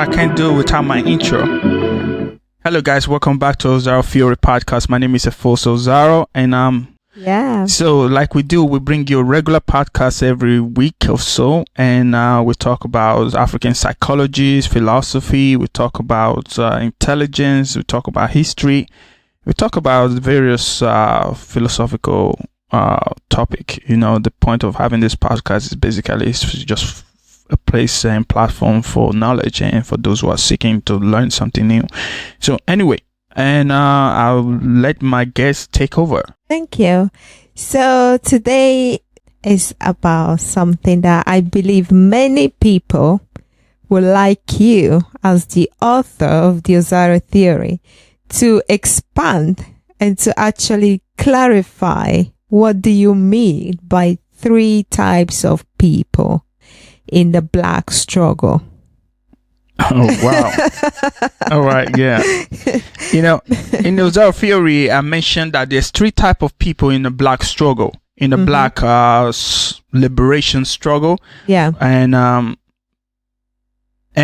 I can't do it without my intro. Hello guys, welcome back to Osaro Theory Podcast. My name is Efosa Osaro, and so like we do, we bring you a regular podcast every week or so, and we talk about African psychology, philosophy, we talk about intelligence, we talk about history, we talk about various philosophical topic. You know, the point of having this podcast is basically just a place and platform for knowledge and for those who are seeking to learn something new. So anyway, and I'll let my guest take over. Thank you. So today is about something that I believe many people would like you, as the author of the Osaro Theory, to expand and to actually clarify what do you mean by 3 types of people in the Black struggle. Oh, wow. All right, yeah. You know, in the Osaro Theory, I mentioned that there's 3 types of people in the Black struggle, in the Black liberation struggle. Yeah. And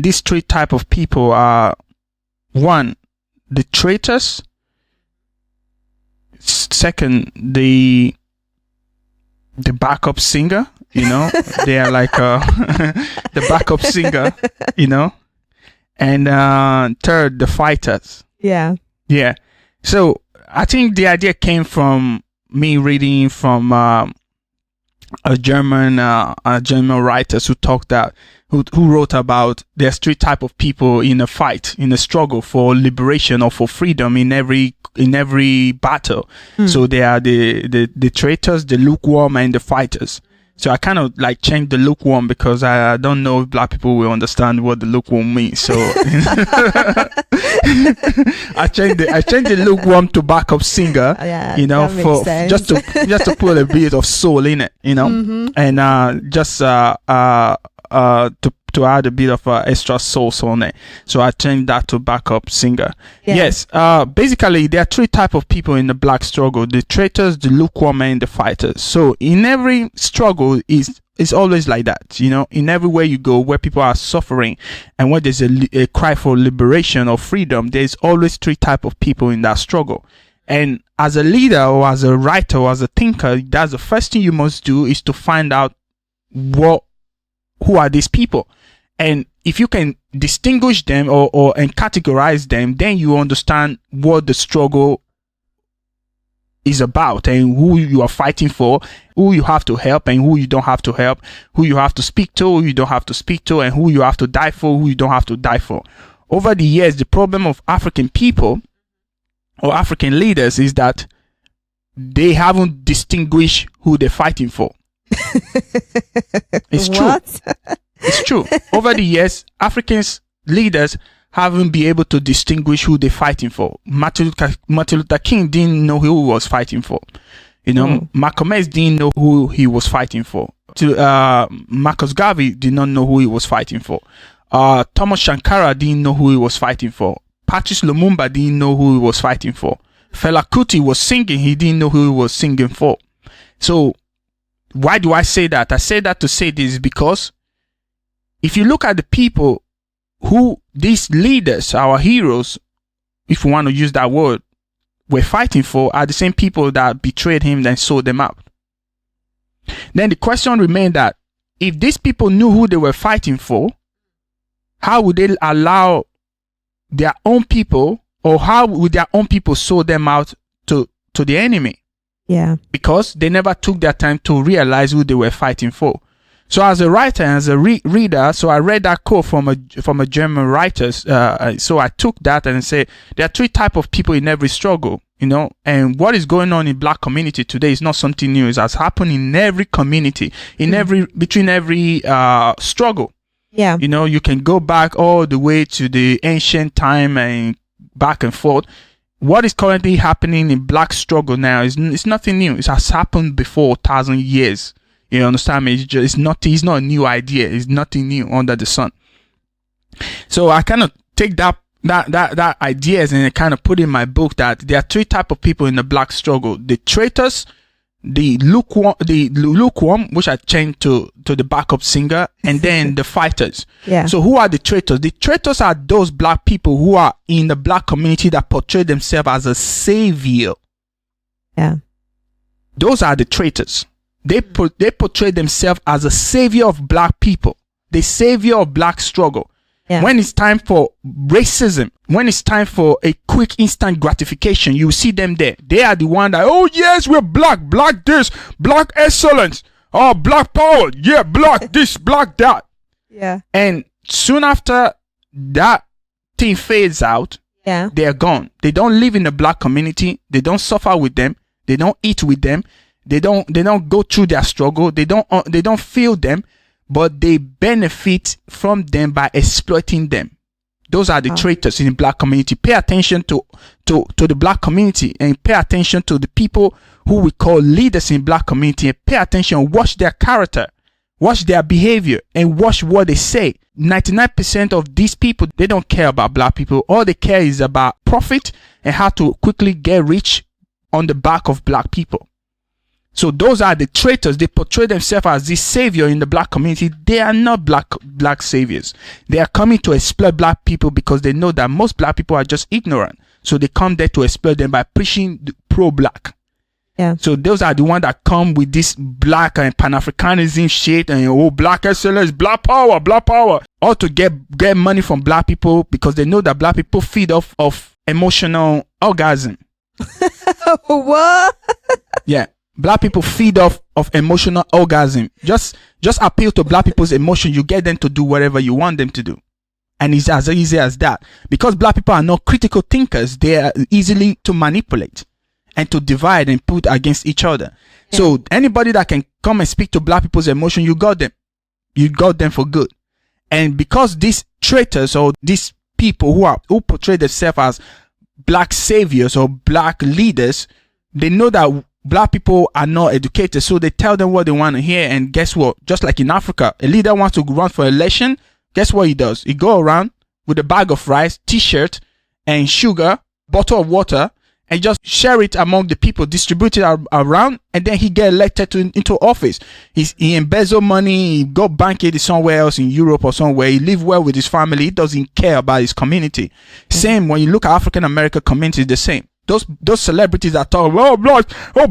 these 3 types of people are, 1, the traitors. Second, the backup singer. You know, they are like the backup singer, you know, and third, the fighters. Yeah. Yeah. So I think the idea came from me reading from a German writers who wrote about there's 3 types of people in a fight, in a struggle for liberation or for freedom in every battle. So they are the traitors, the lukewarm, and the fighters. So I kind of like changed the lukewarm because I don't know if Black people will understand what the lukewarm means. So I changed the lukewarm to backup singer. Yeah, you know, for sense. just to put a bit of soul in it. You know, and just to add a bit of extra sauce on it. So I changed that to backup singer. Yeah. Yes. Basically, there are 3 types of people in the Black struggle: the traitors, the lukewarm, and the fighters. So in every struggle it's always like that. You know, in everywhere you go where people are suffering and where there's a cry for liberation or freedom, there's always 3 types of people in that struggle. And as a leader or as a writer or as a thinker, that's the first thing you must do, is to find out who are these people. And if you can distinguish them or and categorize them, then you understand what the struggle is about and who you are fighting for, who you have to help and who you don't have to help, who you have to speak to, who you don't have to speak to, and who you have to die for, who you don't have to die for. Over the years, the problem of African people or African leaders is that they haven't distinguished who they're fighting for. It's true. It's true. Over the years, Africans leaders haven't been able to distinguish who they're fighting for. Martin Luther King didn't know who he was fighting for. You know, Malcolm X didn't know who he was fighting for. Marcus Garvey did not know who he was fighting for. Thomas Sankara didn't know who he was fighting for. Patrice Lumumba didn't know who he was fighting for. Fela Kuti was singing, he didn't know who he was singing for. So why do I say that? I say that to say this because if you look at the people who these leaders, our heroes, if you want to use that word, were fighting for, are the same people that betrayed him and sold them out. Then the question remained that if these people knew who they were fighting for, how would they allow their own people, or how would their own people sold them out to the enemy? Yeah. Because they never took their time to realize who they were fighting for. So as a writer, as a reader, so I read that quote from a German writer. So I took that and said, there are 3 types of people in every struggle, you know, and what is going on in Black community today is not something new. It has happened in every community, between every struggle. Yeah. You know, you can go back all the way to the ancient time and back and forth. What is currently happening in Black struggle now it's nothing new. It has happened before 1,000 years. You understand me? It's not a new idea. It's nothing new under the sun. So I kind of take that ideas and I kind of put in my book that there are 3 types of people in the Black struggle: the traitors, the lukewarm, which are changed to the backup singer, and then the fighters. Yeah. So who are the traitors? The traitors are those black people who are in the black community that portray themselves as a savior. Yeah. Those are the traitors. They portray themselves as a savior of black people, the savior of black struggle. Yeah. When it's time for racism, when it's time for a quick instant gratification, you see them there. They are the one that, oh yes, we're black this, black excellence, oh, black power, yeah, black this, black that. Yeah. And soon after that thing fades out, yeah, they're gone. They don't live in the black community. They don't suffer with them. They don't eat with them. They don't go through their struggle. They don't feel them, but they benefit from them by exploiting them. Those are the traitors in the black community. Pay attention to the black community, and pay attention to the people who we call leaders in black community, and pay attention, watch their character, watch their behavior, and watch what they say. 99% of these people, they don't care about black people. All they care is about profit and how to quickly get rich on the back of black people. So those are the traitors. They portray themselves as this savior in the black community. They are not black saviors. They are coming to exploit black people because they know that most black people are just ignorant. So they come there to exploit them by preaching pro-black. Yeah. So those are the ones that come with this black and Pan-Africanism shit and black excellence, black power, all to get money from black people because they know that black people feed off of emotional orgasm. What? Yeah. Black people feed off of emotional orgasm. Just appeal to black people's emotion. You get them to do whatever you want them to do. And it's as easy as that. Because black people are not critical thinkers, they are easily to manipulate and to divide and put against each other. Yeah. So anybody that can come and speak to black people's emotion, you got them. You got them for good. And because these traitors or these people who portray themselves as black saviors or black leaders, they know that black people are not educated, so they tell them what they want to hear. And guess what? Just like in Africa, a leader wants to run for election. Guess what he does? He go around with a bag of rice, t-shirt, and sugar, bottle of water, and just share it among the people, distribute it around, and then he get elected into office. He embezzle money, he go bank it somewhere else in Europe or somewhere. He live well with his family. He doesn't care about his community. Same when you look at African American community, the same. Those celebrities that talk,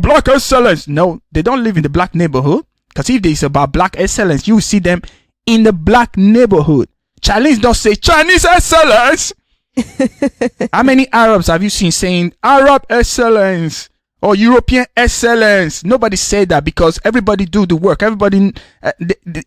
black excellence. No, they don't live in the black neighborhood. Because if it's about black excellence, you see them in the black neighborhood. Chinese don't say Chinese excellence. How many Arabs have you seen saying Arab excellence or European excellence? Nobody said that because everybody do the work. Everybody,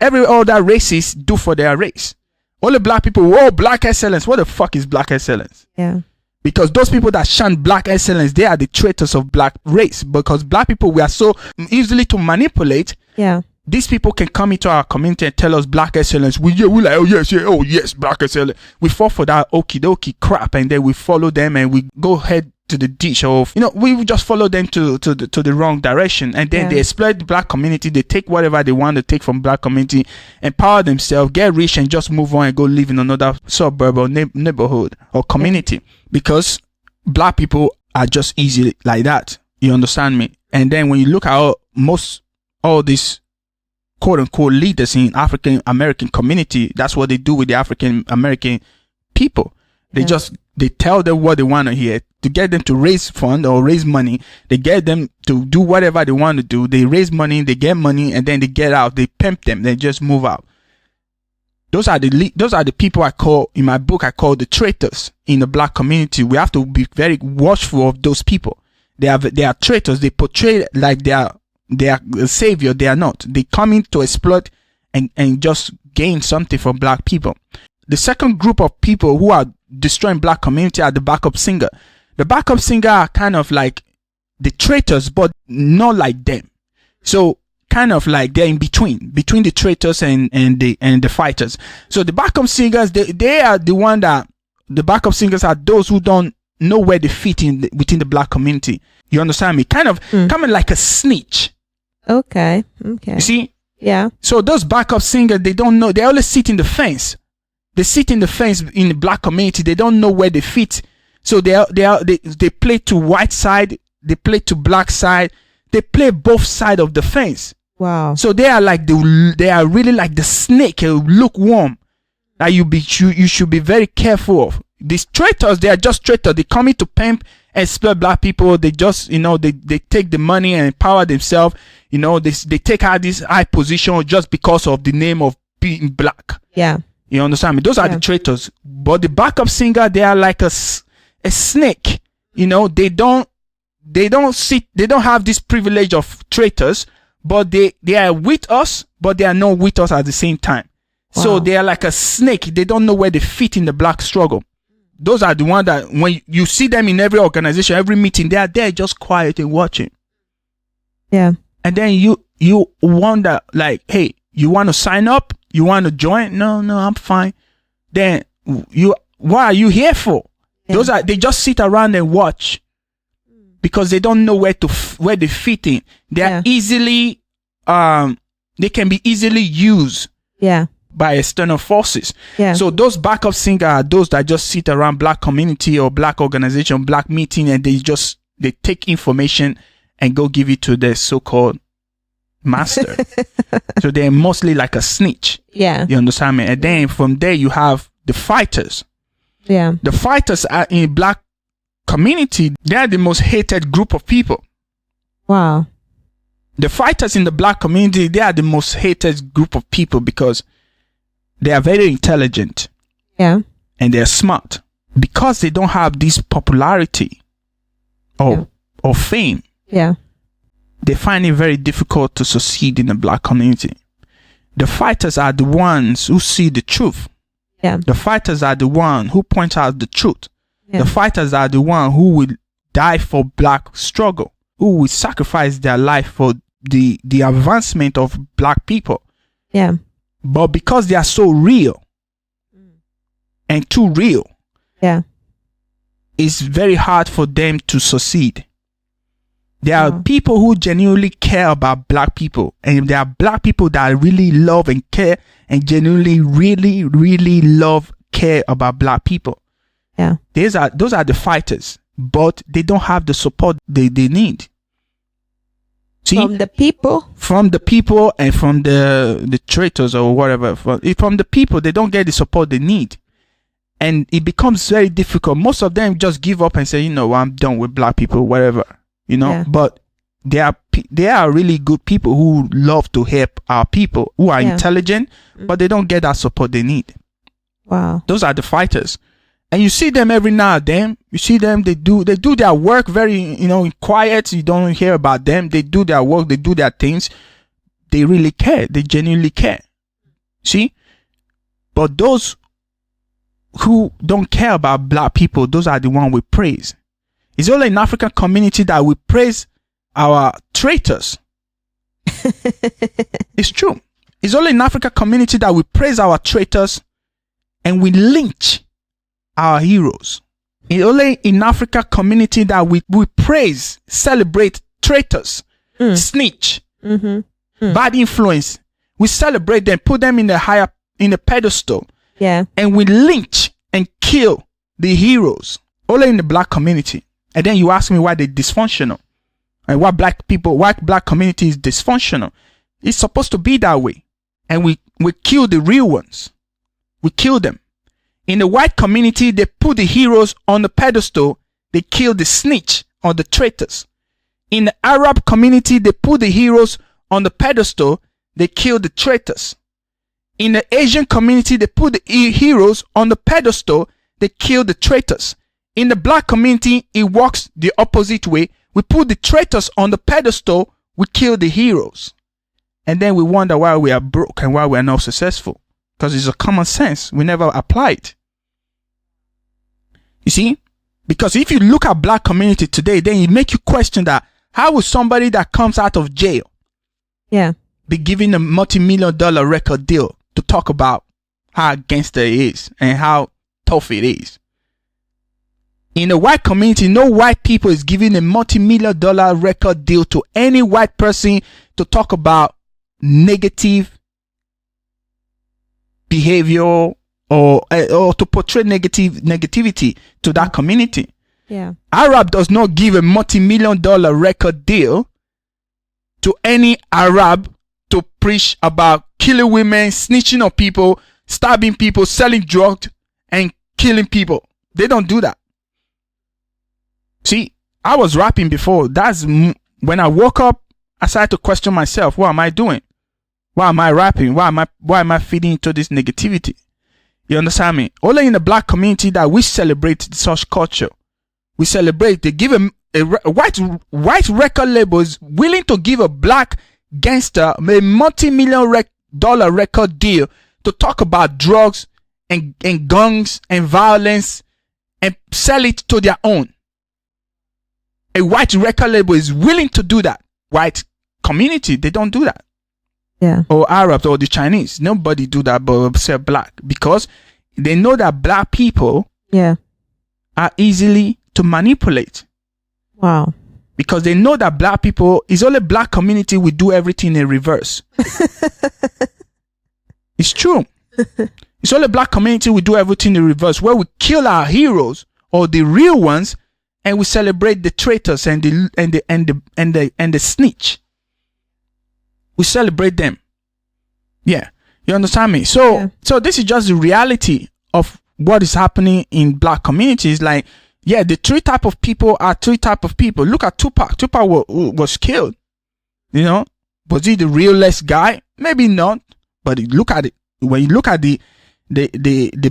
every other races do for their race. Only black people, black excellence. What the fuck is black excellence? Yeah. Because those people that shun black excellence, they are the traitors of black race. Because black people, we are so easily to manipulate. Yeah. These people can come into our community and tell us black excellence. We're like, oh yes, black excellence. We fall for that okie dokie crap, and then we follow them and we go head to the ditch of, we just follow them to the wrong direction, and then they exploit the black community. They take whatever they want to take from black community, empower themselves, get rich, and just move on and go live in another suburb or neighborhood or community, because black people are just easy like that. You understand me? And then when you look at all these quote unquote leaders in African American community, that's what they do with the African American people. They tell them what they want to hear to get them to raise fund or raise money. They get them to do whatever they want to do. They raise money, they get money, and then they get out. They pimp them. They just move out. Those are the people I call, in my book, I call the traitors in the black community. We have to be very watchful of those people. They are traitors. They portray like they are a savior. They are not. They come in to exploit and just gain something from black people. The second group of people who are destroying black community are the backup singer. The backup singer are kind of like the traitors, but not like them. So kind of like they're in between the traitors and the fighters. So the backup singers, they are the one that the backup singers are those who don't know where they fit within the black community. You understand me? Kind of coming like a snitch. Okay. You see? Yeah. So those backup singers, they don't know. They always sit in the fence. They sit in the fence in the black community. They don't know where they fit. So they play to white side. They play to black side. they play both sides of the fence. Wow. So they are really like the snake, lukewarm. That you should be very careful of. These traitors, they are just traitors. They come in to pimp and exploit black people. They just, they take the money and empower themselves. They take out this high position just because of the name of being black. Yeah. You understand me? Those are the traitors. But the backup singer, they are like a snake. They don't have this privilege of traitors, but they are with us, but they are not with us at the same time. Wow. So they are like a snake. They don't know where they fit in the black struggle. Those are the ones that when you see them in every organization, every meeting, they are there just quiet and watching. Yeah. And then you wonder, like, hey, you want to sign up? You want to join? No, I'm fine. Then what are you here for? Yeah. They just sit around and watch because they don't know where they fit in. They are easily, they can be easily used. Yeah. By external forces. Yeah. So those backup singers are those that just sit around black community or black organization, black meeting, and they take information and go give it to their so-called master. So they're mostly like a snitch. Yeah. You understand me? And then from there you have the fighters. Yeah. The fighters are in black community. They are the most hated group of people. Wow. The fighters in the black community, they are the most hated group of people because they are very intelligent. Yeah. And they're smart. Because they don't have this popularity or fame. Yeah. They find it very difficult to succeed in the black community. The fighters are the ones who see the truth. Yeah. The fighters are the ones who point out the truth. Yeah. The fighters are the ones who will die for black struggle, who will sacrifice their life for the advancement of black people. Yeah. But because they are so real and too real, it's very hard for them to succeed. There are people who genuinely care about black people, and there are black people that really love and care and genuinely really, really care about black people. Yeah. Those are the fighters, but they don't have the support they need. See? From the people and from the traitors or whatever. From the people, they don't get the support they need. And it becomes very difficult. Most of them just give up and say, I'm done with black people, whatever. But they are really good people who love to help our people, who are intelligent, but they don't get that support they need. Wow. Those are the fighters. And you see them every now and then. You see them, they do their work very, in quiet. You don't hear about them. They do their work. They do their things. They really care. They genuinely care. See? But those who don't care about black people, those are the ones we praise. It's only in African community that we praise our traitors. It's true. It's only in African community that we praise our traitors and we lynch our heroes. It's only in Africa community that we praise, celebrate traitors, snitch, bad influence. We celebrate them, put them in a pedestal. Yeah. And we lynch and kill the heroes. Only in the black community. And then you ask me why they're dysfunctional. And why black community is dysfunctional. It's supposed to be that way. And we kill the real ones. We kill them. In the white community, they put the heroes on the pedestal. They kill the snitch or the traitors. In the Arab community, they put the heroes on the pedestal. They kill the traitors. In the Asian community, they put the heroes on the pedestal. They kill the traitors. In the black community, it works the opposite way. We put the traitors on the pedestal. We kill the heroes. And then we wonder why we are broke and why we are not successful. Because it's a common sense. We never apply it. You see? Because if you look at black community today, then it make you question that how will somebody that comes out of jail be given a multi-million-dollar record deal to talk about how gangster it is and how tough it is? In the white community, no white people is giving a multi-million-dollar record deal to any white person to talk about negative behavior or to portray negativity to that community. Yeah. Arab does not give a multi-million-dollar record deal to any Arab to preach about killing women, snitching on people, stabbing people, selling drugs, and killing people. They don't do that. See, I was rapping before. That's when I woke up, I started to question myself. What am I doing? Why am I rapping? Why am I feeding into this negativity? You understand me? Only in the black community that we celebrate such culture. We celebrate. They give a white record label is willing to give a black gangster a multi-million dollar record deal to talk about drugs and guns and violence and sell it to their own. A white record label is willing to do that. White community, they don't do that. Yeah. Or Arabs or the Chinese. Nobody do that but except black, because they know that black people are easily to manipulate. Wow. Because they know that black people, is only black community will do everything in reverse. It's true. It's only black community will do everything in reverse, where we kill our heroes or the real ones, and we celebrate the traitors and the snitch. We celebrate them. Yeah. You understand me? So this is just the reality of what is happening in black communities. Like, yeah, the three type of people are three type of people. Look at Tupac. Tupac was killed. You know, was he the realest guy? Maybe not. But look at it. When you look at the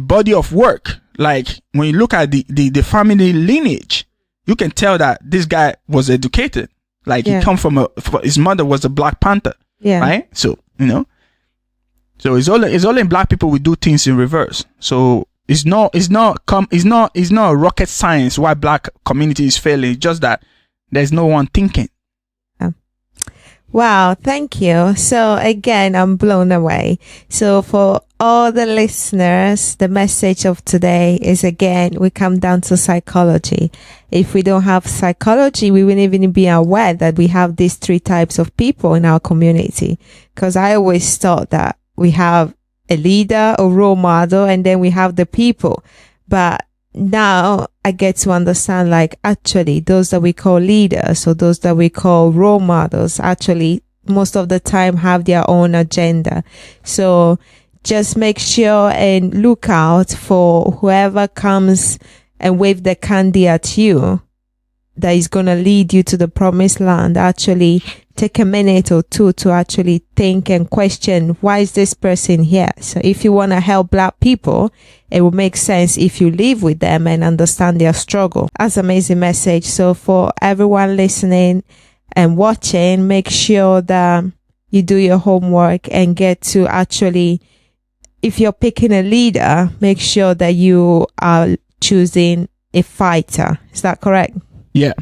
body of work, like when you look at the family lineage, you can tell that this guy was educated. Like he come from his mother was a Black Panther. Yeah. Right. So you know. So it's only black people will do things in reverse. So it's not a rocket science why black community is failing. It's just that there's no one thinking. Wow, thank you. So again, I'm blown away. So for all the listeners, the message of today is, again, we come down to psychology. If we don't have psychology, we wouldn't even be aware that we have these three types of people in our community. Because I always thought that we have a leader, a role model, and then we have the people. But now I get to understand, like, actually those that we call leaders or those that we call role models actually most of the time have their own agenda. So just make sure and look out for whoever comes and wave the candy at you that is going to lead you to the promised land. Actually take a minute or two to actually think and question, why is this person here? So if you want to help black people, it will make sense if you live with them and understand their struggle. That's an amazing message. So for everyone listening and watching, make sure that you do your homework and get to actually, if you're picking a leader, make sure that you are choosing a fighter. Is that correct? Yeah.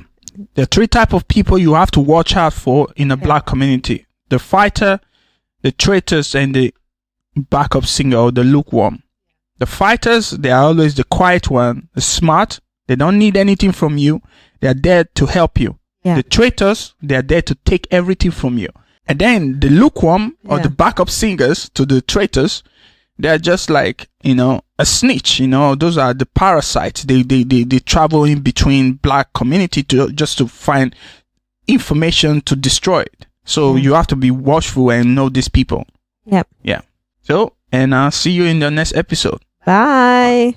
There are three types of people you have to watch out for in a black community: the fighter, the traitors, and the backup singer or the lukewarm. The fighters, they are always the quiet one, the smart. They don't need anything from you. They are there to help you. The traitors, they are there to take everything from you. And then the lukewarm or the backup singers to the traitors, they are just like, you know, a snitch. You know, those are the parasites. They travel in between black community just to find information to destroy it. So you have to be watchful and know these people. Yep. Yeah. So, and I'll see you in the next episode. Bye.